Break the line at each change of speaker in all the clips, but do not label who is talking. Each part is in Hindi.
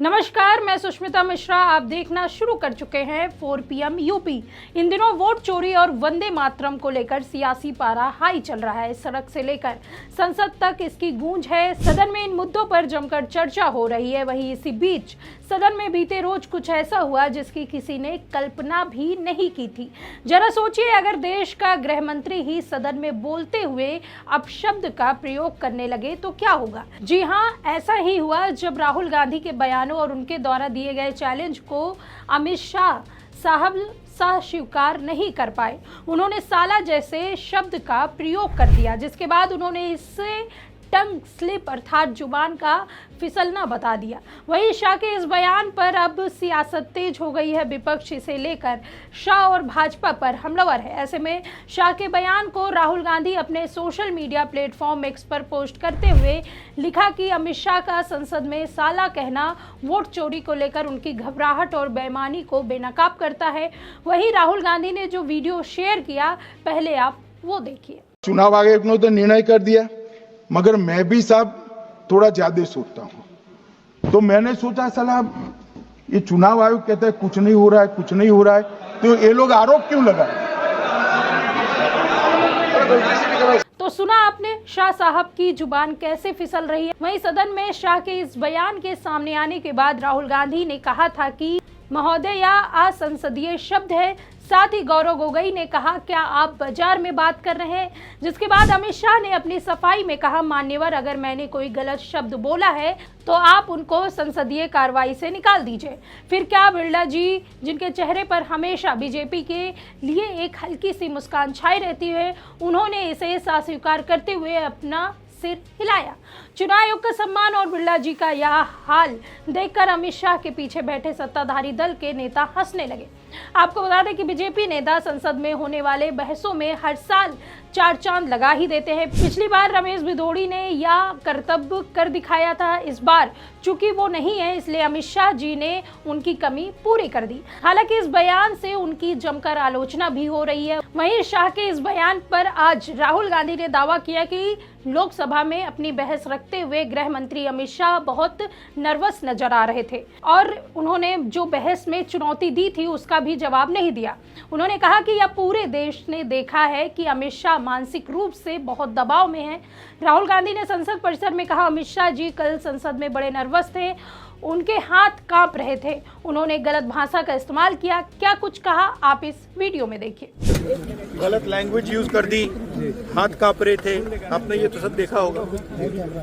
नमस्कार, मैं सुष्मिता मिश्रा। आप देखना शुरू कर चुके हैं 4 PM यूपी। इन दिनों वोट चोरी और वंदे मातरम को लेकर सियासी पारा हाई चल रहा है। सड़क से लेकर संसद तक इसकी गूंज है। सदन में इन मुद्दों पर जमकर चर्चा हो रही है। वहीं इसी बीच सदन में बीते रोज कुछ ऐसा हुआ जिसकी किसी ने कल्पना भी नहीं की थी। जरा सोचिए, अगर देश का गृह मंत्री ही सदन में बोलते हुए अपशब्द का प्रयोग करने लगे तो क्या होगा। जी हाँ, ऐसा ही हुआ जब राहुल गांधी के बयानों और उनके द्वारा दिए गए चैलेंज को अमित शाह साहब स्वीकार नहीं कर पाए। उन्होंने साला जैसे शब्द का प्रयोग कर दिया, जिसके बाद उन्होंने इससे टंग स्लिप अर्थात जुबान का फिसलना बता दिया। वहीं शाह के इस बयान पर अब सियासत तेज हो गई है। विपक्ष इसे लेकर शाह और भाजपा पर हमलावर है। ऐसे में शाह के बयान को राहुल गांधी अपने सोशल मीडिया प्लेटफॉर्म एक्स पर पोस्ट करते हुए लिखा कि अमित शाह का संसद में साला कहना वोट चोरी को लेकर उनकी घबराहट और बेईमानी को बेनकाब करता है। वहीं राहुल गांधी ने जो वीडियो शेयर किया, पहले आप वो देखिए।
चुनाव आयोग ने तो निर्णय कर दिया, मगर मैं भी साहब थोड़ा ज्यादा सोचता हूं। तो मैंने सोचा साला ये चुनाव आयोग कहता है कुछ नहीं हो रहा है, कुछ नहीं हो रहा है, तो ये लोग आरोप क्यों लगाए।
तो सुना आपने शाह साहब की जुबान कैसे फिसल रही है। वहीं सदन में शाह के इस बयान के सामने आने के बाद राहुल गांधी ने कहा था कि महोदय यह असंसदीय शब्द है। साथ ही गौरव गोगोई ने कहा, क्या आप बाजार में बात कर रहे हैं। जिसके बाद अमित शाह ने अपनी सफाई में कहा, मान्यवर अगर मैंने कोई गलत शब्द बोला है तो आप उनको संसदीय कार्रवाई से निकाल दीजिए। फिर क्या बिरला जी, जिनके चेहरे पर हमेशा बीजेपी के लिए एक हल्की सी मुस्कान छाई रहती है, उन्होंने इसे अस्वीकार करते हुए अपना सिर हिलाया। चुनाव आयोग का सम्मान और बिरला जी का यह हाल देखकर अमित शाह के पीछे बैठे सत्ताधारी दल के नेता हंसने लगे। आपको बता दें कि बीजेपी नेता संसद में होने वाले बहसों में हर साल 4 चांद लगा ही देते हैं। पिछली बार रमेश भिदोड़ी ने यह कर्तव्य कर दिखाया था। इस बार चूंकि वो नहीं है, इसलिए अमित शाह जी ने उनकी कमी पूरी कर दी। हालांकि इस बयान से उनकी जमकर आलोचना भी हो रही है। वहीं शाह के इस बयान पर आज राहुल गांधी ने दावा किया कि लोकसभा में अपनी बहस रखते हुए गृह मंत्री अमित शाह बहुत नर्वस नजर आ रहे थे और उन्होंने जो बहस में चुनौती दी थी उसका भी जवाब नहीं दिया। उन्होंने कहा कि यह पूरे देश ने देखा है कि अमित शाह मानसिक रूप से बहुत दबाव में हैं। राहुल गांधी ने संसद परिसर में कहा, अमित शाह जी कल संसद में बड़े नर्वस थे, उनके हाथ कांप रहे थे, उन्होंने गलत भाषा का इस्तेमाल किया। क्या कुछ कहा, आप इस वीडियो में देखिए।
गलत लैंग्वेज यूज कर दी, हाथ कांप रहे थे, आपने ये तो सब देखा होगा।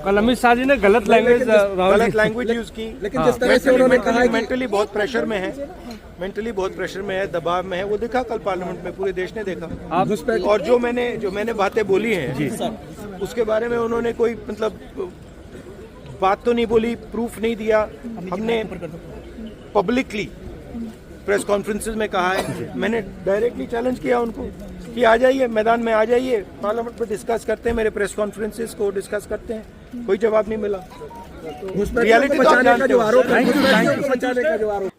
कल अमित शाह जी ने गलत लैंग्वेज
यूज की,
लेकिन जिस तरह से उन्होंने कहा
मेंटली बहुत प्रेशर में है, दबाव में है, वो देखा कल पार्लियामेंट में, पूरे देश ने देखा।
आप उस पर
और जो मैंने बातें बोली हैं उसके बारे में उन्होंने कोई मतलब बात तो नहीं बोली, प्रूफ नहीं दिया। हमने पब्लिकली प्रेस कॉन्फ्रेंसेस में कहा है, मैंने डायरेक्टली चैलेंज किया उनको कि आ जाइए मैदान में, आ जाइए पार्लियामेंट में डिस्कस करते हैं, मेरे प्रेस कॉन्फ्रेंसेस को डिस्कस करते हैं। कोई जवाब नहीं मिला।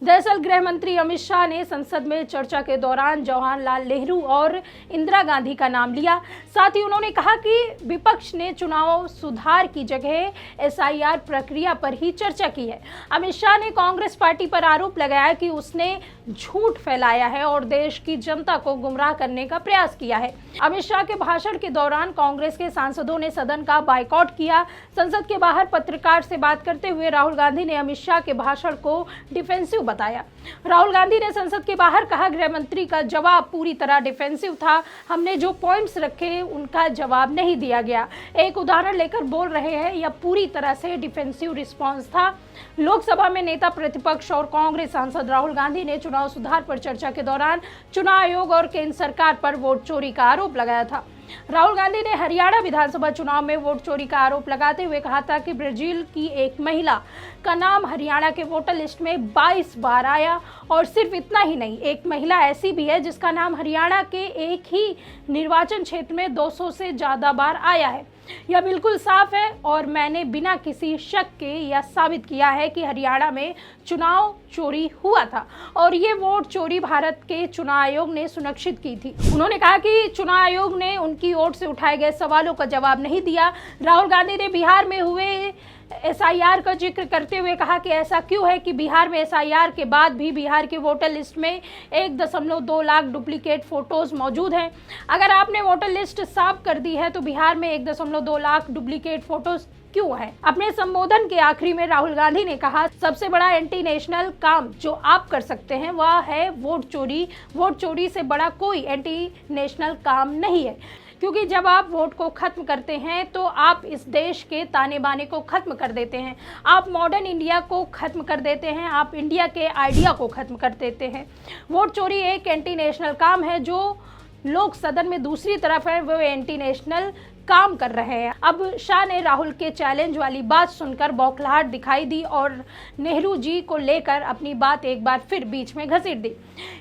दरअसल गृह मंत्री अमित शाह ने संसद में चर्चा के दौरान जवाहरलाल नेहरू और इंदिरा गांधी का नाम लिया। साथ ही उन्होंने कहा कि विपक्ष ने चुनाव सुधार की जगह SIR प्रक्रिया पर ही चर्चा की है। अमित शाह ने कांग्रेस पार्टी पर आरोप लगाया कि उसने झूठ फैलाया है और देश की जनता को गुमराह करने का प्रयास किया है। अमित शाह के भाषण के दौरान कांग्रेस के सांसदों ने सदन का बायकॉट किया। संसद के बाहर पत्रकार से बात करते हुए राहुल गांधी ने अमित शाह के भाषण को डिफेंसिव बताया। राहुल गांधी ने संसद के बाहर कहा, गृह मंत्री का जवाब पूरी तरह डिफेंसिव था, हमने जो पॉइंट्स रखे उनका जवाब नहीं दिया गया। एक उदाहरण लेकर बोल रहे हैं, यह पूरी तरह से डिफेंसिव रिस्पॉन्स था। लोकसभा में नेता प्रतिपक्ष और कांग्रेस सांसद राहुल गांधी ने चुनाव सुधार पर चर्चा के दौरान चुनाव आयोग और केंद्र सरकार पर वोट चोरी का आरोप लगाया था। राहुल गांधी ने हरियाणा विधानसभा चुनाव में वोट चोरी का आरोप लगाते हुए कहा था कि ब्राजील की एक महिला का नाम हरियाणा के वोटर लिस्ट में 22 बार आया और सिर्फ इतना ही नहीं, एक महिला ऐसी भी है जिसका नाम हरियाणा के एक ही निर्वाचन क्षेत्र में 200 से ज्यादा बार आया है। यह बिल्कुल साफ है और मैंने बिना किसी शक के यह साबित किया है कि हरियाणा में चुनाव चोरी हुआ था और ये वोट चोरी भारत के चुनाव आयोग ने सुनिश्चित की थी। उन्होंने कहा कि चुनाव आयोग ने उनकी ओर से उठाए गए सवालों का जवाब नहीं दिया। राहुल गांधी ने बिहार में हुए SIR का जिक्र करते हुए कहा कि ऐसा क्यों है कि बिहार में SIR के बाद भी बिहार के वोटर लिस्ट में 1.2 लाख डुप्लीकेट फोटोज मौजूद हैं। अगर आपने वोटर लिस्ट साफ कर दी है तो बिहार में 1.2 लाख डुप्लीकेट फोटोज क्यों है? अपने संबोधन के आखिरी में राहुल गांधी ने कहा, सबसे बड़ा एंटी नेशनल काम जो आप कर सकते हैं वह है वोट चोरी। वोट चोरी से बड़ा कोई एंटी नेशनल काम नहीं है, क्योंकि जब आप वोट को खत्म करते हैं तो आप इस देश के ताने बाने को खत्म कर देते हैं, आप मॉडर्न इंडिया को खत्म कर देते हैं, आप इंडिया के आइडिया को खत्म कर देते हैं। वोट चोरी एक एंटी नेशनल काम है। जो लोग सदन में दूसरी तरफ है वो एंटी नेशनल काम कर रहे हैं। अब शाह ने राहुल के चैलेंज वाली बात सुनकर बौखलाहट दिखाई दी और नेहरू जी को लेकर अपनी बात एक बार फिर बीच में घसीट दी।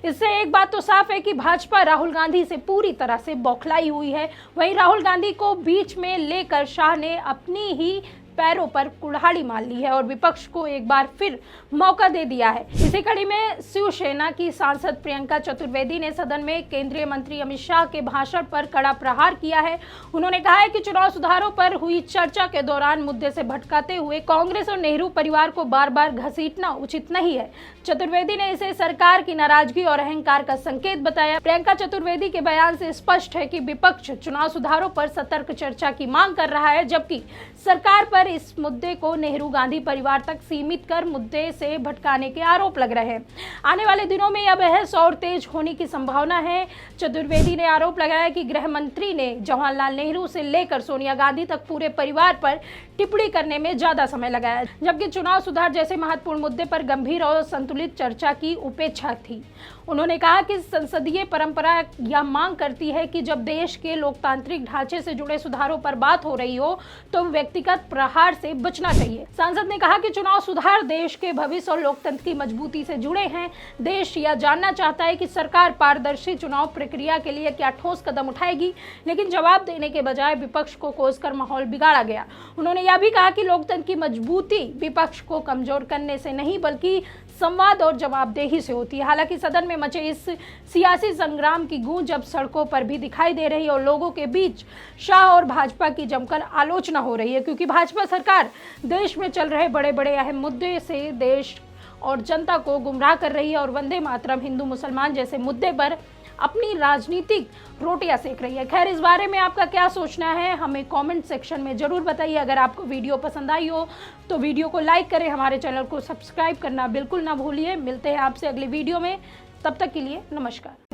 इससे एक बात तो साफ है कि भाजपा राहुल गांधी से पूरी तरह से बौखलाई हुई है। वहीं राहुल गांधी को बीच में लेकर शाह ने अपनी ही पैरों पर कुल्हाड़ी मार ली है और विपक्ष को एक बार फिर मौका दे दिया है। इसी कड़ी में शिवसेना की सांसद प्रियंका चतुर्वेदी ने सदन में केंद्रीय मंत्री अमित शाह के भाषण पर कड़ा प्रहार किया है। उन्होंने कहा है कि चुनाव सुधारों पर हुई चर्चा के दौरान मुद्दे से भटकाते हुए कांग्रेस और नेहरू परिवार को बार बार घसीटना उचित नहीं है। चतुर्वेदी ने इसे सरकार की नाराजगी और अहंकार का संकेत बताया। प्रियंका चतुर्वेदी के बयान से स्पष्ट है कि विपक्ष चुनाव सुधारों पर सतर्क चर्चा की मांग कर रहा है, जबकि सरकार पर इस मुद्दे को नेहरू गांधी परिवार तक सीमित कर मुद्दे से भटकाने के आरोप लग रहे हैं। आने वाले दिनों में यह बहस और तेज होने की संभावना है। चतुर्वेदी ने आरोप लगाया कि गृह मंत्री ने जवाहरलाल नेहरू से लेकर सोनिया गांधी तक पूरे परिवार पर टिप्पणी करने में ज्यादा समय लगाया, जबकि चुनाव सुधार जैसे महत्वपूर्ण मुद्दे पर गंभीर और संतुलित चर्चा की उपेक्षा थी। उन्होंने कहा कि संसदीय परंपरा यह मांग करती है कि जब देश के लोकतांत्रिक ढांचे से जुड़े सुधारों पर बात हो रही हो तो व्यक्तिगत प्रहार से बचना चाहिए। सांसद ने कहा कि चुनाव सुधार देश के भविष्य और लोकतंत्र की मजबूती से जुड़े हैं। देश यह जानना चाहता है कि सरकार पारदर्शी चुनाव प्रक्रिया के लिए क्या ठोस कदम उठाएगी, लेकिन जवाब देने के बजाय विपक्ष को कोसकर माहौल बिगाड़ा गया। उन्होंने यह भी कहा कि लोकतंत्र की मजबूती विपक्ष को कमजोर करने से नहीं बल्कि संवाद और जवाबदेही से होती है। हालांकि सदन में मचे इस सियासी संग्राम की गूंज अब सड़कों पर भी दिखाई दे रही है और लोगों के बीच शाह और भाजपा की जमकर आलोचना हो रही है, क्योंकि भाजपा सरकार देश में चल रहे बड़े बड़े अहम मुद्दे से देश और जनता को गुमराह कर रही है और वंदे मातरम, हिंदू मुसलमान जैसे मुद्दे पर अपनी राजनीतिक रोटियां सेक रही है। खैर, इस बारे में आपका क्या सोचना है हमें कमेंट सेक्शन में जरूर बताइए। अगर आपको वीडियो पसंद आई हो तो वीडियो को लाइक करें, हमारे चैनल को सब्सक्राइब करना बिल्कुल ना भूलिए। मिलते हैं आपसे अगली वीडियो में, तब तक के लिए नमस्कार।